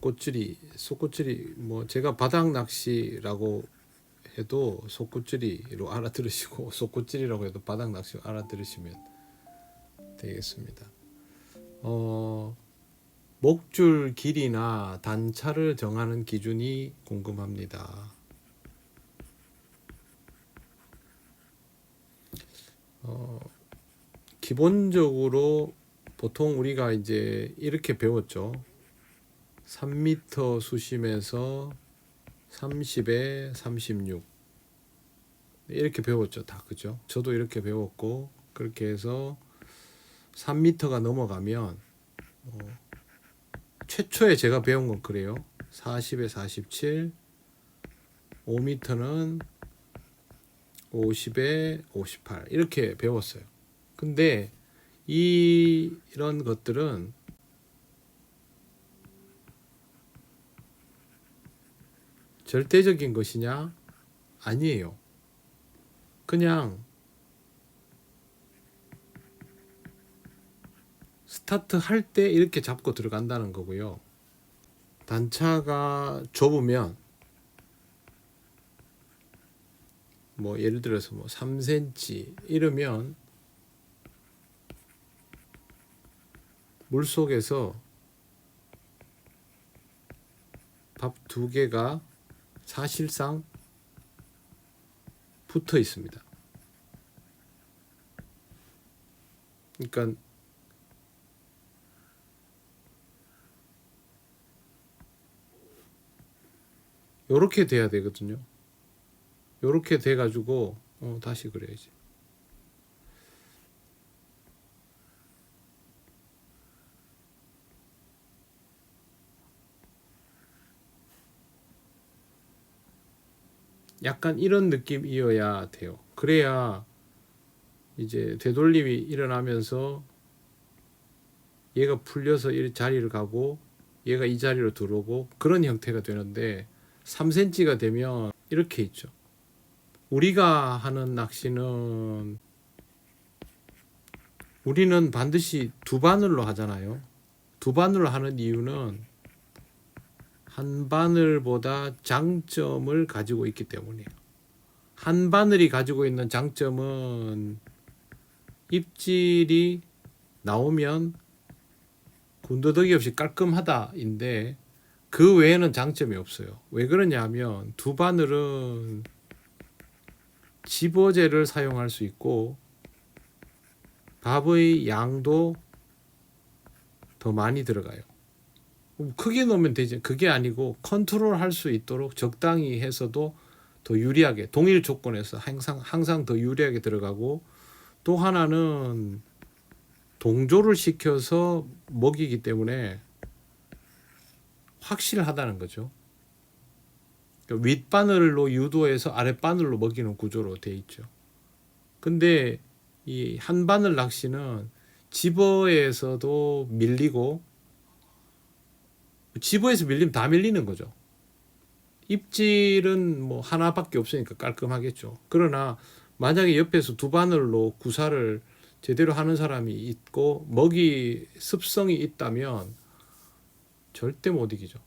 속꽃줄이 뭐 제가 바닥 낚시라고 해도 속꽃줄이로 알아들으시고 속꽃줄이라고 해도 바닥 낚시로 알아들으시면 되겠습니다. 목줄 길이나 단차를 정하는 기준이 궁금합니다. 기본적으로 보통 우리가 이제 이렇게 배웠죠. 3m 수심에서 30에 36 이렇게 배웠죠. 다 그죠? 저도 이렇게 배웠고 그렇게 해서 3m가 넘어가면 최초에 제가 배운 건 그래요. 40에 47 5m는 50에 58 이렇게 배웠어요. 근데 이런 것들은 절대적인 것이냐? 아니에요. 그냥 스타트 할 때 이렇게 잡고 들어간다는 거고요. 단차가 좁으면 뭐 예를 들어서 뭐 3cm 이러면 물속에서 밥 두 개가 사실상 붙어 있습니다. 그러니까 요렇게 돼야 되거든요. 요렇게 돼 가지고 다시 그래야지. 약간 이런 느낌이어야 돼요. 그래야 이제 되돌림이 일어나면서 얘가 풀려서 이 자리를 가고 얘가 이 자리로 들어오고 그런 형태가 되는데 3cm가 되면 이렇게 있죠. 우리가 하는 낚시는 우리는 반드시 두 바늘로 하잖아요. 두 바늘로 하는 이유는 한 바늘보다 장점을 가지고 있기 때문이에요. 한 바늘이 가지고 있는 장점은 입질이 나오면 군더더기 없이 깔끔하다인데 그 외에는 장점이 없어요. 왜 그러냐 하면 두 바늘은 집어제를 사용할 수 있고 밥의 양도 더 많이 들어가요. 크게 넣으면 되지. 그게 아니고 컨트롤 할 수 있도록 적당히 해서도 더 유리하게 동일 조건에서 항상 더 유리하게 들어가고 또 하나는 동조를 시켜서 먹이기 때문에 확실하다는 거죠. 윗바늘로 유도해서 아랫바늘로 먹이는 구조로 돼 있죠. 근데 이 한바늘 낚시는 집어에서도 밀리고 집어에서 밀리면 다 밀리는 거죠. 입질은 뭐 하나밖에 없으니까 깔끔하겠죠. 그러나 만약에 옆에서 두 바늘로 구사를 제대로 하는 사람이 있고 먹이 습성이 있다면 절대 못 이기죠.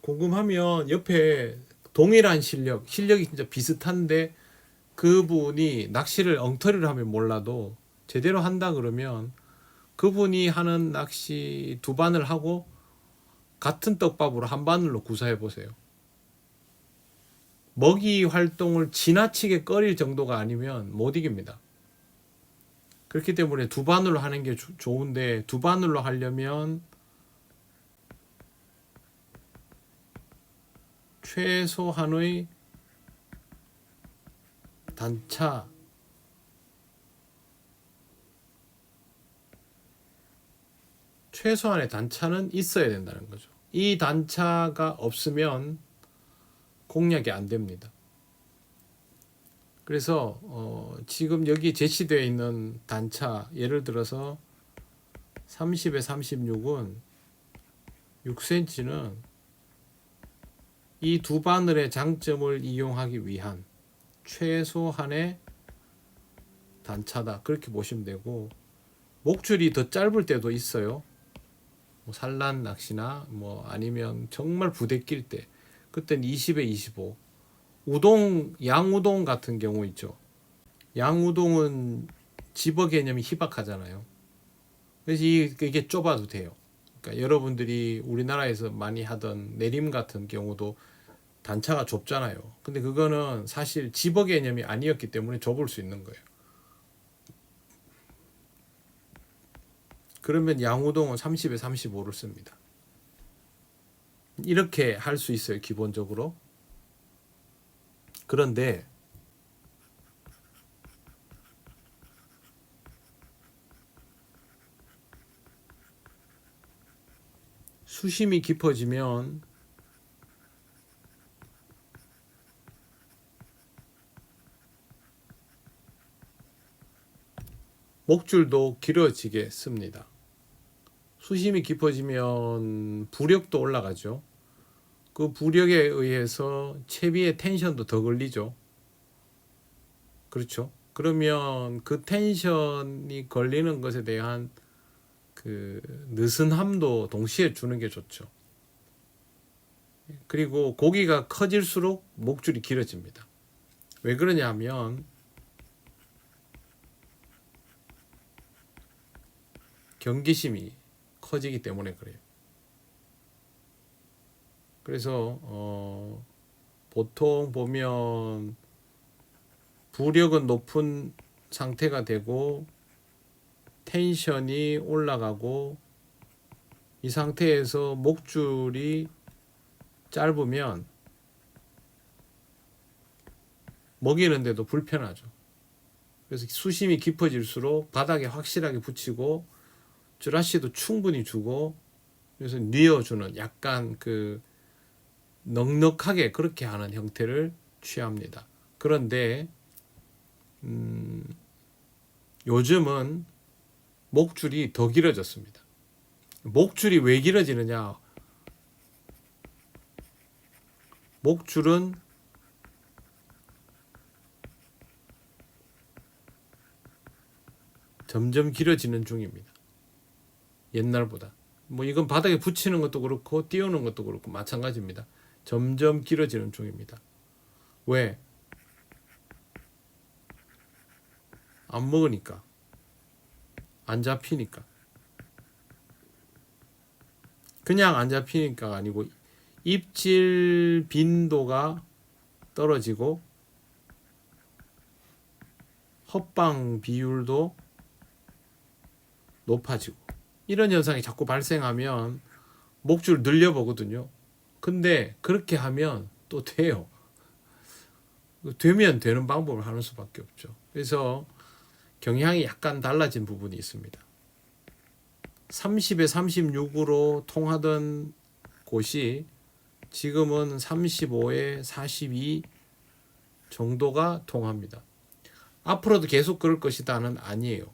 궁금하면 옆에 동일한 실력이 진짜 비슷한데 그분이 낚시를 엉터리를 하면 몰라도 제대로 한다 그러면 그분이 하는 낚시 두 바늘 하고 같은 떡밥으로 한 바늘로 구사해 보세요. 먹이 활동을 지나치게 꺼릴 정도가 아니면 못 이깁니다. 그렇기 때문에 두 바늘로 하는 게 좋은데 두 바늘로 하려면 최소한의 단차 최소한의 단차는 있어야 된다는 거죠. 이 단차가 없으면 공략이 안 됩니다. 그래서 지금 여기 제시되어 있는 단차 예를 들어서 30에 36은 6cm는 이 두 바늘의 장점을 이용하기 위한 최소한의 단차다 그렇게 보시면 되고 목줄이 더 짧을 때도 있어요. 뭐 산란 낚시나 뭐 아니면 정말 부대 낄 때 그때는 20에 25. 우동, 양우동 같은 경우 있죠. 양우동은 집어 개념이 희박하잖아요. 그래서 이게 좁아도 돼요. 그러니까 여러분들이 우리나라에서 많이 하던 내림 같은 경우도 단차가 좁잖아요. 근데 그거는 사실 집어 개념이 아니었기 때문에 좁을 수 있는 거예요. 그러면 양우동은 30에 35를 씁니다. 이렇게 할 수 있어요, 기본적으로. 그런데 수심이 깊어지면 목줄도 길어지게 씁니다. 수심이 깊어지면 부력도 올라가죠. 그 부력에 의해서 채비의 텐션도 더 걸리죠. 그렇죠. 그러면 그 텐션이 걸리는 것에 대한 그 느슨함도 동시에 주는 게 좋죠. 그리고 고기가 커질수록 목줄이 길어집니다. 왜 그러냐면 경계심이 커지기 때문에 그래요. 그래서 보통 보면 부력은 높은 상태가 되고 텐션이 올라가고 이 상태에서 목줄이 짧으면 먹이는데도 불편하죠. 그래서 수심이 깊어질수록 바닥에 확실하게 붙이고 쭈라시도 충분히 주고 그래서 뉘어주는 약간 그 넉넉하게 그렇게 하는 형태를 취합니다. 그런데 요즘은 목줄이 더 길어졌습니다. 목줄이 왜 길어지느냐? 목줄은 점점 길어지는 중입니다. 옛날보다. 뭐 이건 바닥에 붙이는 것도 그렇고 띄우는 것도 그렇고 마찬가지입니다. 점점 길어지는 중입니다. 왜? 안 먹으니까. 안 잡히니까. 그냥 안 잡히니까가 아니고 입질 빈도가 떨어지고 헛방 비율도 높아지고 이런 현상이 자꾸 발생하면 목줄 늘려보거든요. 근데 그렇게 하면 또 돼요. 되면 되는 방법을 하는 수밖에 없죠. 그래서 경향이 약간 달라진 부분이 있습니다. 30에 36으로 통하던 곳이 지금은 35에 42 정도가 통합니다. 앞으로도 계속 그럴 것이다는 아니에요.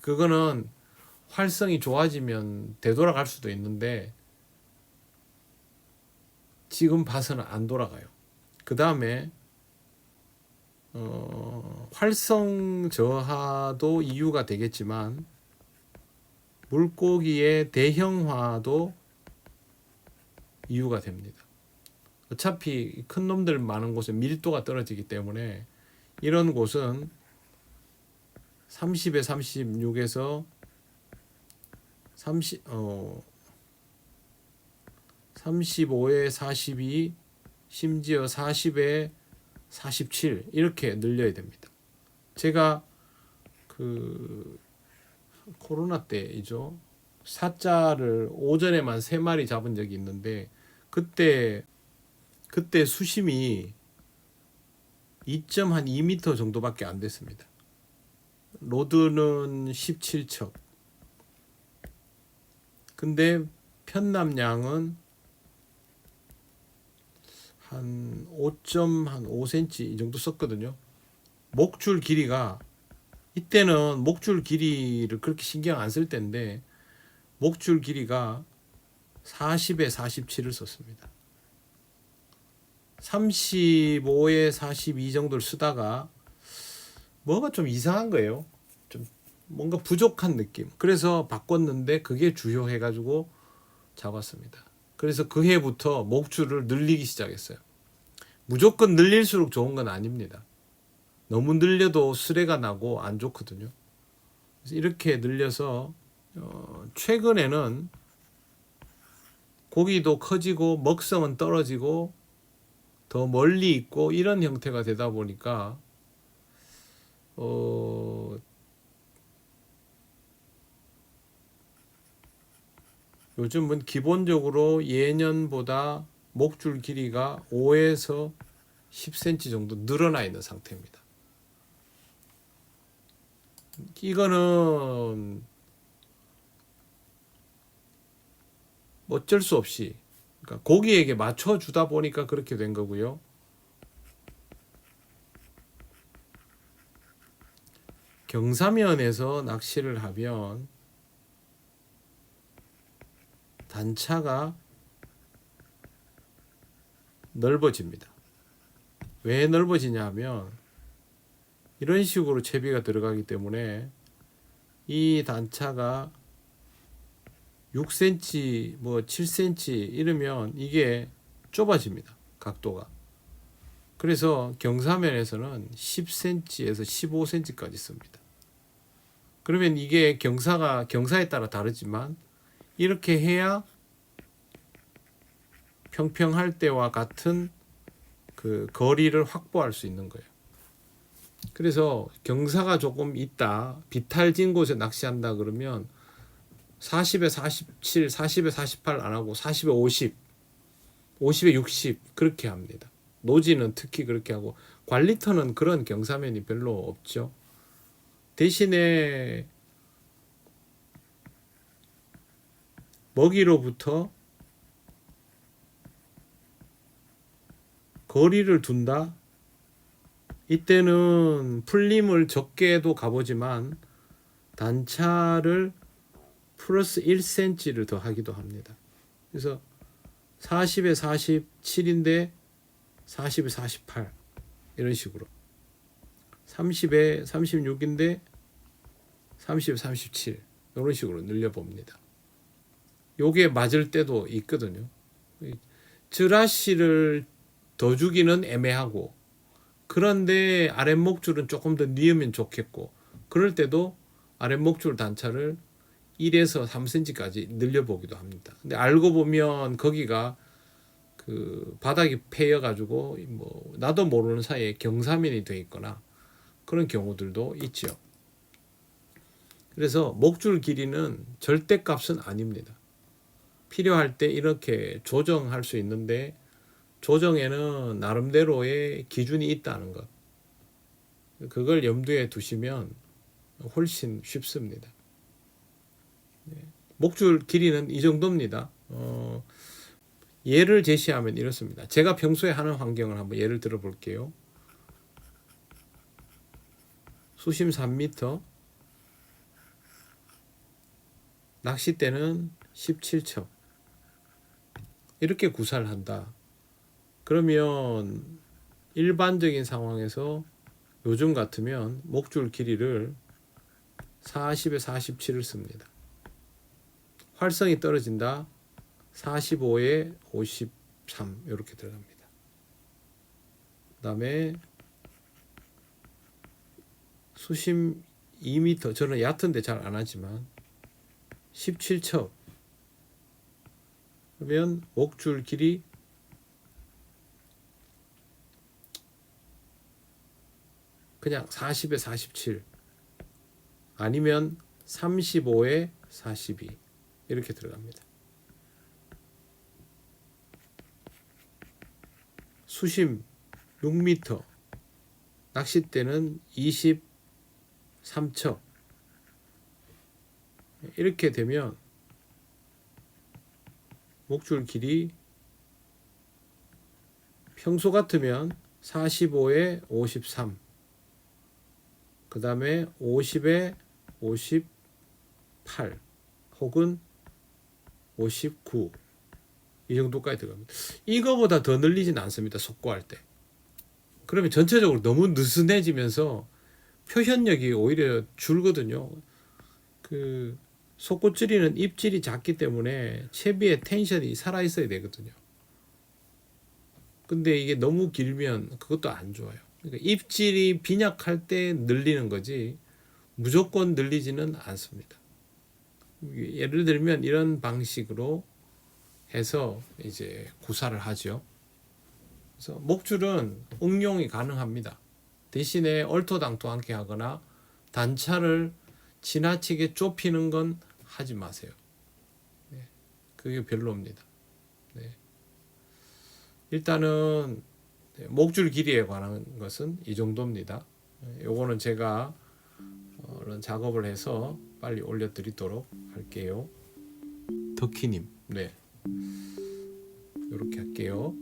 그거는 활성이 좋아지면 되돌아갈 수도 있는데 지금 봐서는 안 돌아가요. 그 다음에 활성 저하도 이유가 되겠지만 물고기의 대형화도 이유가 됩니다. 어차피 큰 놈들 많은 곳은 밀도가 떨어지기 때문에 이런 곳은 30에 36에서 35에 42 심지어 40에 47 이렇게 늘려야 됩니다. 제가 그 코로나 때이죠. 사자를 오전에만 3마리 잡은 적이 있는데 그때 수심이 2.2m 정도밖에 안 됐습니다. 로드는 17척. 근데 편납량은 한 5.5cm 이 정도 썼거든요. 목줄 길이가 이때는 목줄 길이를 그렇게 신경 안 쓸 때인데 목줄 길이가 40에 47을 썼습니다. 35에 42 정도를 쓰다가 뭐가 좀 이상한 거예요. 좀 뭔가 부족한 느낌. 그래서 바꿨는데 그게 주요해가지고 잡았습니다. 그래서 그 해부터 목줄을 늘리기 시작했어요. 무조건 늘릴수록 좋은 건 아닙니다. 너무 늘려도 수레가 나고 안 좋거든요. 그래서 이렇게 늘려서 최근에는 고기도 커지고 먹성은 떨어지고 더 멀리 있고 이런 형태가 되다 보니까 요즘은 기본적으로 예년보다 목줄 길이가 5에서 10cm 정도 늘어나 있는 상태입니다. 이거는 어쩔 수 없이 그러니까 고기에게 맞춰주다 보니까 그렇게 된 거고요. 경사면에서 낚시를 하면 단차가 넓어집니다. 왜 넓어지냐 하면 이런 식으로 채비가 들어가기 때문에 이 단차가 6cm, 뭐 7cm 이러면 이게 좁아집니다. 각도가. 그래서 경사면에서는 10cm에서 15cm까지 씁니다. 그러면 이게 경사에 따라 다르지만 이렇게 해야 평평할 때와 같은 그 거리를 확보할 수 있는 거예요. 그래서 경사가 조금 있다, 비탈진 곳에 낚시한다 그러면 40에 47, 40에 48 안 하고 40에 50, 50에 60 그렇게 합니다. 노지는 특히 그렇게 하고 관리터는 그런 경사면이 별로 없죠. 대신에 먹이로부터 거리를 둔다. 이때는 풀림을 적게도 가보지만 단차를 플러스 1cm를 더 하기도 합니다. 그래서 40에 47인데 40에 48 이런 식으로 30에 36인데 30에 37 이런 식으로 늘려봅니다. 요게 맞을 때도 있거든요. 즈라시를 더 주기는 애매하고 그런데 아랫목줄은 조금 더 뉘으면 좋겠고 그럴 때도 아랫목줄 단차를 1에서 3cm까지 늘려보기도 합니다. 근데 알고 보면 거기가 그 바닥이 패여 가지고 뭐 나도 모르는 사이에 경사면이 돼 있거나 그런 경우들도 있죠. 그래서 목줄 길이는 절대값은 아닙니다. 필요할 때 이렇게 조정할 수 있는데 조정에는 나름대로의 기준이 있다는 것. 그걸 염두에 두시면 훨씬 쉽습니다. 목줄 길이는 이 정도입니다. 예를 제시하면 이렇습니다. 제가 평소에 하는 환경을 한번 예를 들어 볼게요. 수심 3m, 낚싯대는 17척 이렇게 구사를 한다. 그러면 일반적인 상황에서 요즘 같으면 목줄 길이를 40에 47을 씁니다. 활성이 떨어진다. 45에 53 이렇게 들어갑니다. 그 다음에 수심 2m 저는 얕은데 잘 안 하지만 17척 그러면 목줄 길이 그냥 40에 47 아니면 35에 42 이렇게 들어갑니다. 수심 6m 낚싯대는 23척 이렇게 되면 목줄 길이 평소 같으면 45에 53 그 다음에 50에 58 혹은 59 이 정도까지 들어갑니다. 이거보다 더 늘리진 않습니다. 속고할 때. 그러면 전체적으로 너무 느슨해지면서 표현력이 오히려 줄거든요. 그 속꽃줄이는 입질이 작기 때문에 채비의 텐션이 살아 있어야 되거든요. 근데 이게 너무 길면 그것도 안 좋아요. 그러니까 입질이 빈약할 때 늘리는 거지 무조건 늘리지는 않습니다. 예를 들면 이런 방식으로 해서 이제 구사를 하죠. 그래서 목줄은 응용이 가능합니다. 대신에 얼토당토 않게 하거나 단차를 지나치게 좁히는 건 하지 마세요. 네, 그게 별로입니다. 네. 일단은 목줄 길이에 관한 것은 이 정도입니다. 요거는 제가 얼른 작업을 해서 빨리 올려드리도록 할게요. 덕희님, 네, 이렇게 할게요.